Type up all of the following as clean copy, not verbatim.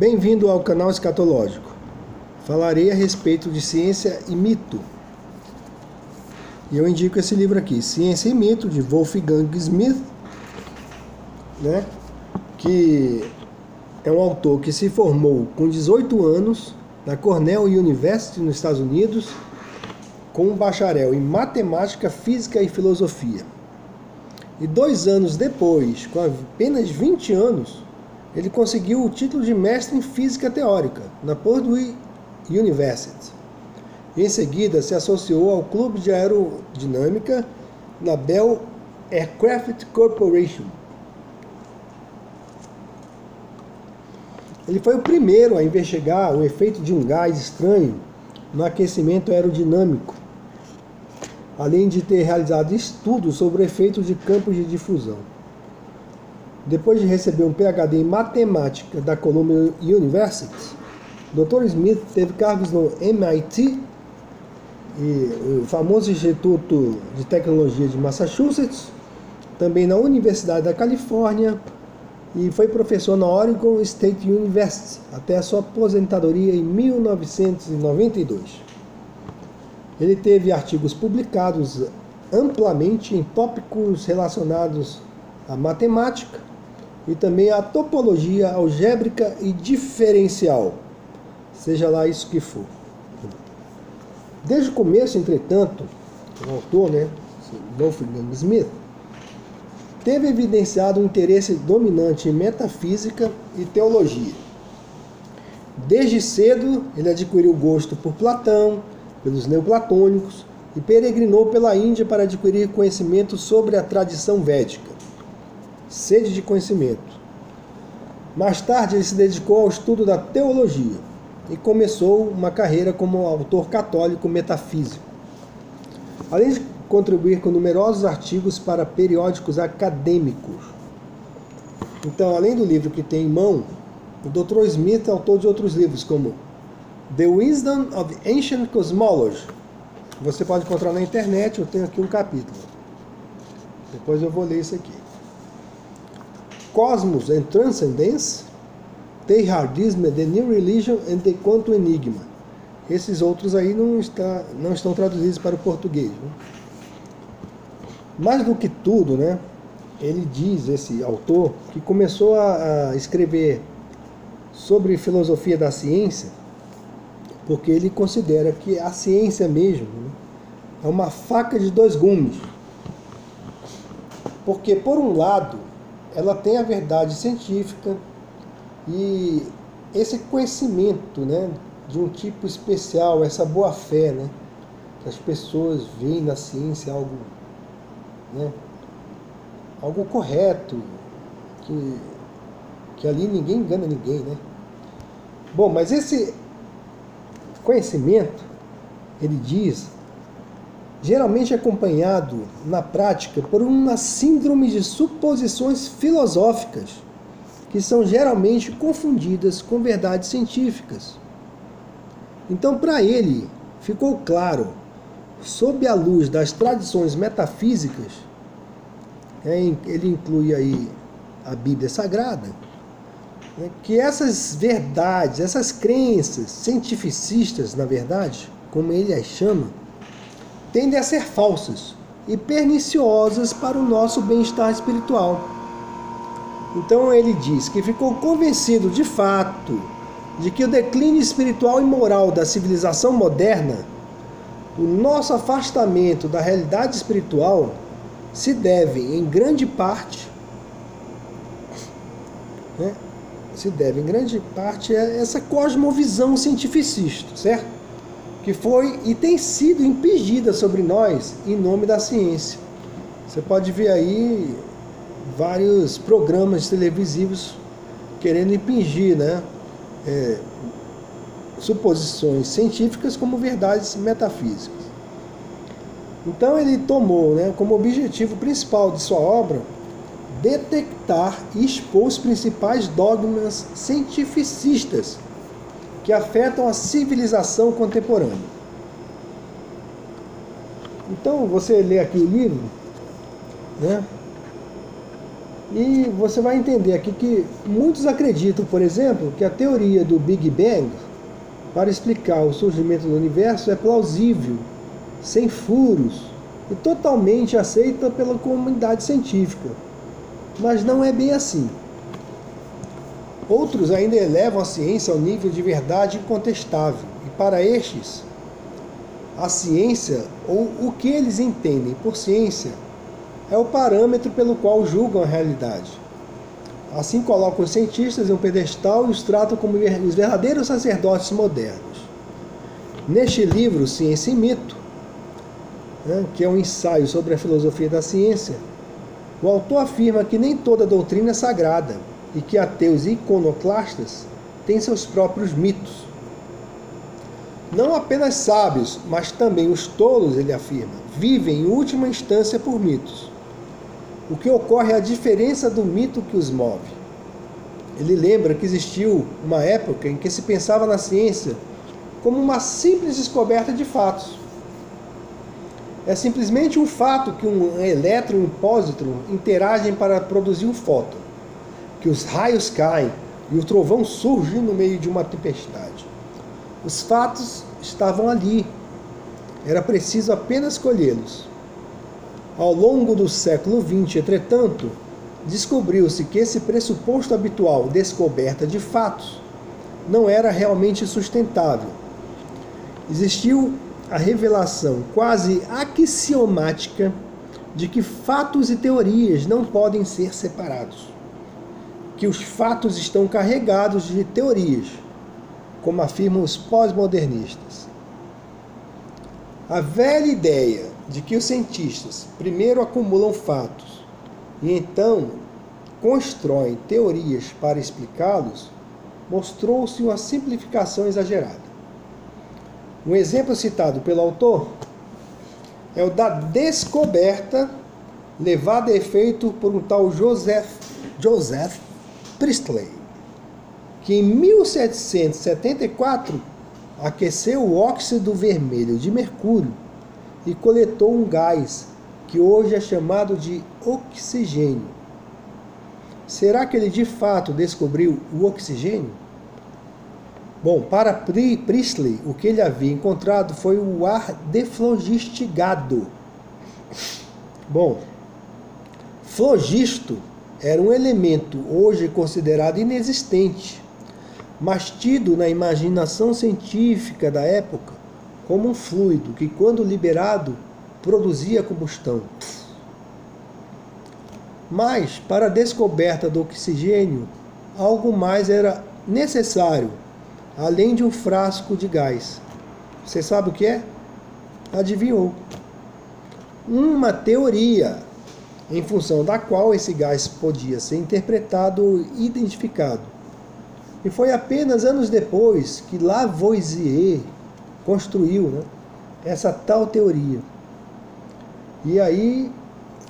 Bem-vindo ao canal Escatológico. Falarei a respeito de ciência e mito. E eu indico esse livro aqui, Ciência e Mito, de Wolfgang Smith, né? Que é um autor que se formou com 18 anos na Cornell University, nos Estados Unidos, com um bacharel em matemática, física e filosofia. E 2 anos depois, com apenas 20 anos, ele conseguiu o título de mestre em física teórica na Purdue University. Em seguida, se associou ao Clube de Aerodinâmica na Bell Aircraft Corporation. Ele foi o primeiro a investigar o efeito de um gás estranho no aquecimento aerodinâmico, além de ter realizado estudos sobre o efeito de campos de difusão. Depois de receber um PhD em matemática da Columbia University, Dr. Smith teve cargos no MIT, e o famoso Instituto de Tecnologia de Massachusetts, também na Universidade da Califórnia, e foi professor na Oregon State University até a sua aposentadoria em 1992. Ele teve artigos publicados amplamente em tópicos relacionados à matemática e também à topologia algébrica e diferencial, seja lá isso que for. Desde o começo, entretanto, o autor, Wolfgang Smith, teve evidenciado um interesse dominante em metafísica e teologia. Desde cedo, ele adquiriu gosto por Platão, pelos neoplatônicos, e peregrinou pela Índia para adquirir conhecimento sobre a tradição védica. Sede de conhecimento. Mais tarde, ele se dedicou ao estudo da teologia e começou uma carreira como autor católico metafísico. Além de contribuir com numerosos artigos para periódicos acadêmicos. Então, além do livro que tem em mão, o Dr. Smith é autor de outros livros, como The Wisdom of Ancient Cosmology. Você pode encontrar na internet, eu tenho aqui um capítulo. Depois eu vou ler isso aqui. Cosmos and Transcendence, Teilhardism, The New Religion and the Quantum Enigma. Esses outros aí não estão traduzidos para o português. Mais do que tudo, ele diz, esse autor, que começou a escrever sobre filosofia da ciência, porque ele considera que a ciência mesmo é uma faca de 2 gumes. Porque, por um lado, ela tem a verdade científica e esse conhecimento, de um tipo especial, essa boa-fé, que as pessoas veem na ciência algo correto, que ali ninguém engana ninguém, Bom, mas esse conhecimento, ele diz, geralmente é acompanhado na prática por uma síndrome de suposições filosóficas, que são geralmente confundidas com verdades científicas. Então, para ele, ficou claro, sob a luz das tradições metafísicas, ele inclui aí a Bíblia Sagrada, que essas verdades, essas crenças cientificistas, na verdade, como ele as chama, tendem a ser falsas e perniciosas para o nosso bem-estar espiritual. Então ele diz que ficou convencido de fato de que o declínio espiritual e moral da civilização moderna, o nosso afastamento da realidade espiritual, se deve em grande parte a essa cosmovisão cientificista, certo? Que foi e tem sido impingida sobre nós em nome da ciência. Você pode ver aí vários programas televisivos querendo impingir, suposições científicas como verdades metafísicas. Então ele tomou, como objetivo principal de sua obra detectar e expor os principais dogmas cientificistas que afetam a civilização contemporânea. Então, você lê aqui o livro, E você vai entender aqui que muitos acreditam, por exemplo, que a teoria do Big Bang para explicar o surgimento do universo é plausível, sem furos e totalmente aceita pela comunidade científica. Mas não é bem assim. Outros ainda elevam a ciência ao nível de verdade incontestável, e para estes, a ciência, ou o que eles entendem por ciência, é o parâmetro pelo qual julgam a realidade. Assim colocam os cientistas em um pedestal e os tratam como os verdadeiros sacerdotes modernos. Neste livro, Ciência e Mito, que é um ensaio sobre a filosofia da ciência, o autor afirma que nem toda doutrina é sagrada e que ateus e iconoclastas têm seus próprios mitos. Não apenas sábios, mas também os tolos, ele afirma, vivem em última instância por mitos. O que ocorre é a diferença do mito que os move. Ele lembra que existiu uma época em que se pensava na ciência como uma simples descoberta de fatos. É simplesmente um fato que um elétron e um pósitron interagem para produzir um fóton, que os raios caem e o trovão surge no meio de uma tempestade. Os fatos estavam ali, era preciso apenas colhê-los. Ao longo do século XX, entretanto, descobriu-se que esse pressuposto habitual, descoberta de fatos, não era realmente sustentável. Existiu a revelação quase axiomática de que fatos e teorias não podem ser separados, que os fatos estão carregados de teorias, como afirmam os pós-modernistas. A velha ideia de que os cientistas primeiro acumulam fatos e então constroem teorias para explicá-los mostrou-se uma simplificação exagerada. Um exemplo citado pelo autor é o da descoberta levada a efeito por um tal Joseph Priestley, que em 1774 aqueceu o óxido vermelho de mercúrio e coletou um gás que hoje é chamado de oxigênio. Será que ele de fato descobriu o oxigênio? Bom, para Priestley, o que ele havia encontrado foi o ar deflogistigado. Bom, flogisto era um elemento hoje considerado inexistente, mas tido na imaginação científica da época como um fluido que, quando liberado, produzia combustão. Mas, para a descoberta do oxigênio, algo mais era necessário, além de um frasco de gás. Você sabe o que é? Adivinhou. Uma teoria, em função da qual esse gás podia ser interpretado ou identificado. E foi apenas anos depois que Lavoisier construiu, essa tal teoria. E aí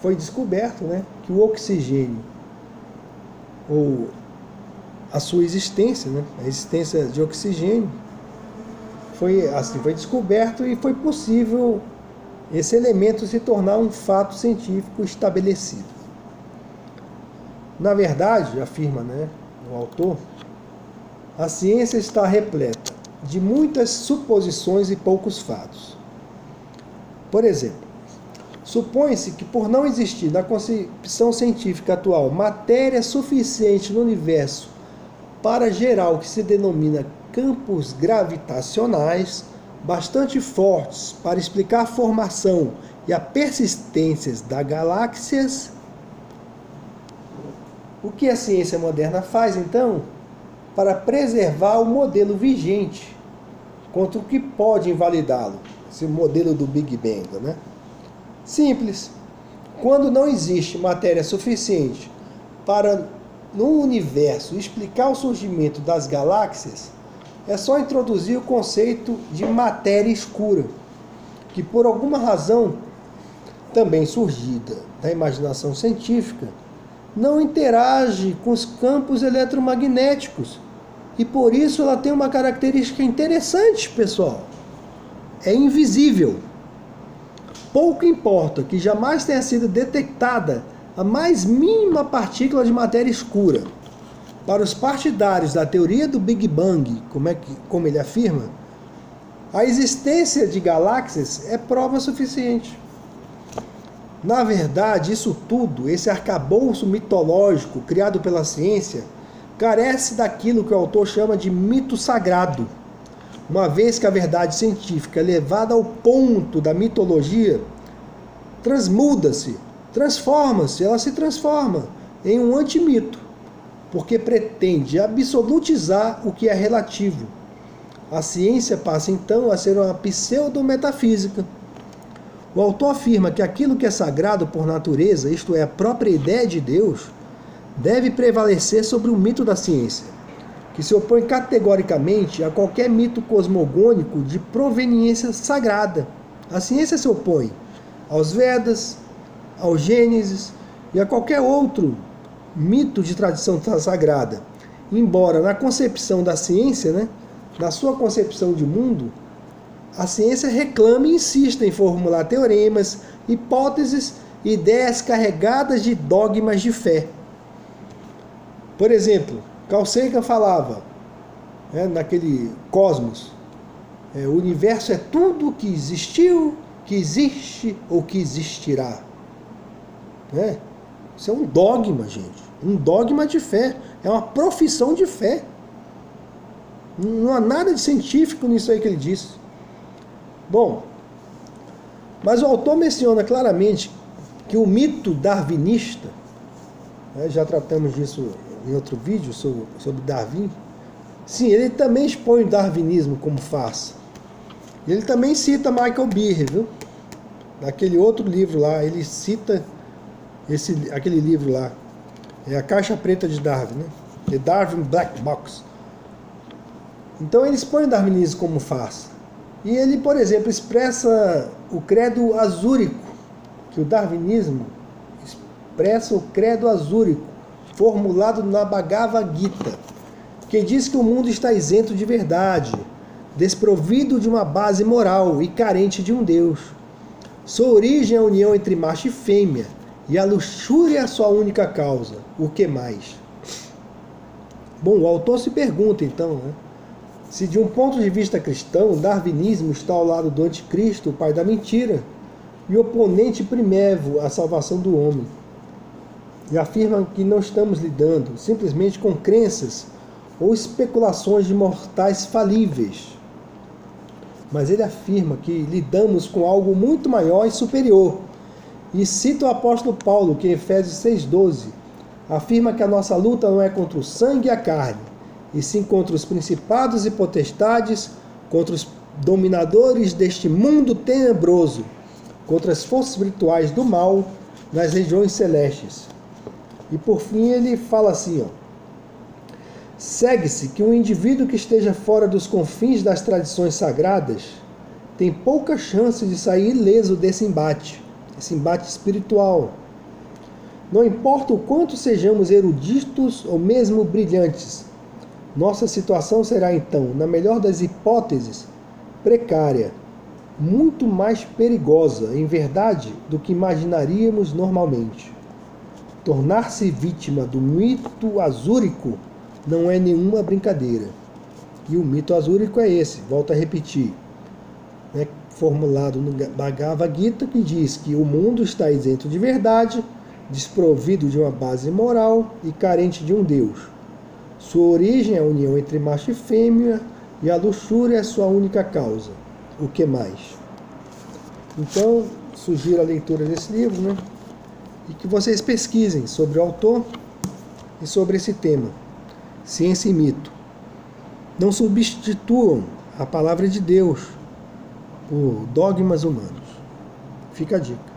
foi descoberto, que o oxigênio, ou a sua existência, a existência de oxigênio, foi descoberto e foi possível esse elemento se tornar um fato científico estabelecido. Na verdade, afirma o autor, a ciência está repleta de muitas suposições e poucos fatos. Por exemplo, supõe-se que, por não existir na concepção científica atual matéria suficiente no universo para gerar o que se denomina campos gravitacionais bastante fortes para explicar a formação e a persistência das galáxias, o que a ciência moderna faz, então, para preservar o modelo vigente contra o que pode invalidá-lo, esse modelo do Big Bang, Simples. Quando não existe matéria suficiente para, no universo, explicar o surgimento das galáxias, é só introduzir o conceito de matéria escura, que por alguma razão, também surgida da imaginação científica, não interage com os campos eletromagnéticos. E por isso ela tem uma característica interessante, pessoal. É invisível. Pouco importa que jamais tenha sido detectada a mais mínima partícula de matéria escura. Para os partidários da teoria do Big Bang, como ele afirma, a existência de galáxias é prova suficiente. Na verdade, isso tudo, esse arcabouço mitológico criado pela ciência, carece daquilo que o autor chama de mito sagrado, uma vez que a verdade científica, levada ao ponto da mitologia, transmuda-se, transforma-se, ela se transforma em um antimito, porque pretende absolutizar o que é relativo. A ciência passa então a ser uma pseudo-metafísica. O autor afirma que aquilo que é sagrado por natureza, isto é, a própria ideia de Deus, deve prevalecer sobre o mito da ciência, que se opõe categoricamente a qualquer mito cosmogônico de proveniência sagrada. A ciência se opõe aos Vedas, ao Gênesis e a qualquer outro mito de tradição sagrada. Embora na concepção da ciência, na sua concepção de mundo, a ciência reclama e insiste em formular teoremas, hipóteses e ideias carregadas de dogmas de fé. Por exemplo, Carl Sagan falava, naquele Cosmos, o universo é tudo que existiu, que existe ou que existirá. Isso é um dogma, gente. Um dogma de fé. É uma profissão de fé. Não há nada de científico nisso aí que ele disse. Bom, mas o autor menciona claramente que o mito darwinista, já tratamos disso em outro vídeo sobre Darwin, sim, ele também expõe o darwinismo como farsa. Ele também cita Michael Behe, viu? Naquele outro livro lá, ele cita aquele livro lá, A Caixa Preta de Darwin, The Darwin Black Box. Então ele expõe o darwinismo como farsa. E ele, por exemplo, expressa o credo azúrico, que o darwinismo expressa o credo azúrico, formulado na Bhagavad Gita, que diz que o mundo está isento de verdade, desprovido de uma base moral e carente de um Deus. Sua origem é a união entre macho e fêmea, e a luxúria é a sua única causa. O que mais? Bom, o autor se pergunta então, se de um ponto de vista cristão, o darwinismo está ao lado do anticristo, o pai da mentira, e oponente primevo à salvação do homem. E afirma que não estamos lidando simplesmente com crenças ou especulações de mortais falíveis. Mas ele afirma que lidamos com algo muito maior e superior. E cita o apóstolo Paulo, que em Efésios 6,12, afirma que a nossa luta não é contra o sangue e a carne, e sim contra os principados e potestades, contra os dominadores deste mundo tenebroso, contra as forças espirituais do mal nas regiões celestes. E por fim ele fala assim, segue-se que um indivíduo que esteja fora dos confins das tradições sagradas tem pouca chance de sair ileso desse embate, esse embate espiritual. Não importa o quanto sejamos eruditos ou mesmo brilhantes, nossa situação será então, na melhor das hipóteses, precária, muito mais perigosa, em verdade, do que imaginaríamos normalmente. Tornar-se vítima do mito azúrico não é nenhuma brincadeira. E o mito azúrico é esse, volto a repetir, formulado no Bhagavad Gita, que diz que o mundo está isento de verdade, desprovido de uma base moral e carente de um Deus. Sua origem é a união entre macho e fêmea, e a luxúria é sua única causa. O que mais? Então, sugiro a leitura desse livro, e que vocês pesquisem sobre o autor e sobre esse tema, ciência e mito. Não substituam a palavra de Deus por dogmas humanos. Fica a dica.